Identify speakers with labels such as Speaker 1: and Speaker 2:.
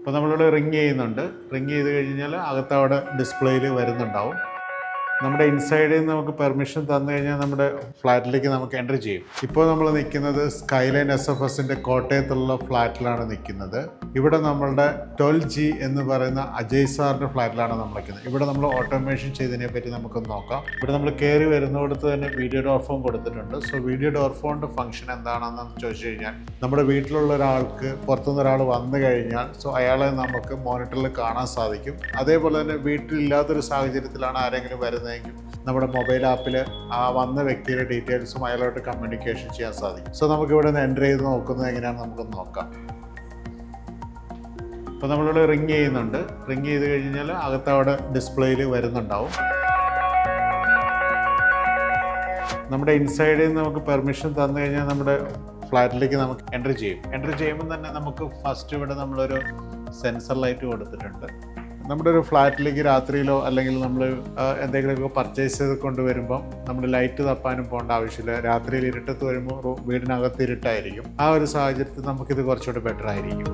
Speaker 1: അപ്പോൾ നമ്മളിവിടെ റിങ് ചെയ്യുന്നുണ്ട്. റിങ് ചെയ്ത് കഴിഞ്ഞാൽ അകത്തവിടെ ഡിസ്പ്ലേയിൽ വരുന്നുണ്ടാവും. നമ്മുടെ ഇൻസൈഡിൽ നിന്ന് നമുക്ക് പെർമിഷൻ തന്നു കഴിഞ്ഞാൽ നമ്മുടെ ഫ്ലാറ്റിലേക്ക് നമുക്ക് എൻ്റർ ചെയ്യും. ഇപ്പോൾ നമ്മൾ നിൽക്കുന്നത് സ്കൈലൈൻ SFSൻ്റെ കോട്ടയത്തുള്ള ഫ്ലാറ്റിലാണ് നിൽക്കുന്നത്. ഇവിടെ നമ്മളുടെ 12G എന്ന് പറയുന്ന അജയ് സാറിൻ്റെ ഫ്ലാറ്റിലാണ് നമ്മൾ നിൽക്കുന്നത്. ഇവിടെ നമ്മൾ ഓട്ടോമേഷൻ ചെയ്തതിനെ പറ്റി നമുക്കൊന്ന് നോക്കാം. ഇവിടെ നമ്മൾ കയറി വരുന്നിടത്ത് തന്നെ വീഡിയോ ഡോർ ഫോൺ കൊടുത്തിട്ടുണ്ട്. സോ വീഡിയോ ഡോർ ഫോണിൻ്റെ ഫംഗ്ഷൻ എന്താണെന്ന് ചോദിച്ചു കഴിഞ്ഞാൽ, നമ്മുടെ വീട്ടിലുള്ള ഒരാൾക്ക് പുറത്തുനിന്ന് ഒരാൾ വന്നു കഴിഞ്ഞാൽ അയാളെ നമുക്ക് മോണിറ്ററിൽ കാണാൻ സാധിക്കും. അതേപോലെ തന്നെ വീട്ടിലില്ലാത്തൊരു സാഹചര്യത്തിലാണ് ആരെങ്കിലും വരുന്നത്, നമ്മുടെ മൊബൈൽ ആപ്പിൽ ആ വന്ന വ്യക്തിയുടെ ഡീറ്റെയിൽസും അയാളോട്ട് കമ്മ്യൂണിക്കേഷൻ ചെയ്യാൻ സാധിക്കും. സോ നമുക്ക് ഇവിടെ നിന്ന് എൻ്റർ ചെയ്ത് നോക്കുന്നത് എങ്ങനെയാണെന്ന് നമുക്കൊന്ന് നോക്കാം. അപ്പോൾ നമ്മളിവിടെ റിങ് ചെയ്യുന്നുണ്ട്. റിങ് ചെയ്ത് കഴിഞ്ഞാൽ അകത്തവിടെ ഡിസ്പ്ലേയിൽ വരുന്നുണ്ടാവും. നമ്മുടെ ഇൻസൈഡിൽ നിന്ന് നമുക്ക് പെർമിഷൻ തന്നു കഴിഞ്ഞാൽ നമ്മുടെ ഫ്ലാറ്റിലേക്ക് നമുക്ക് എൻ്റർ ചെയ്യും. എൻ്റർ ചെയ്യുമ്പോൾ തന്നെ നമുക്ക് ഫസ്റ്റ് ഇവിടെ നമ്മളൊരു സെൻസർ ലൈറ്റ് കൊടുത്തിട്ടുണ്ട്. നമ്മുടെ ഒരു ഫ്ലാറ്റിലേക്ക് രാത്രിയിലോ അല്ലെങ്കിൽ നമ്മൾ എന്തെങ്കിലുമൊക്കെ പർച്ചേസ് ചെയ്ത് കൊണ്ടുവരുമ്പം നമ്മൾ ലൈറ്റ് തപ്പാനും പോകേണ്ട ആവശ്യമില്ല. രാത്രിയിൽ ഇരുട്ടത്ത് വരുമ്പോൾ വീടിനകത്ത് ഇരുട്ടായിരിക്കും. ആ ഒരു സാഹചര്യത്തിൽ നമുക്കിത് കുറച്ചുകൂടി ബെറ്റർ ആയിരിക്കും.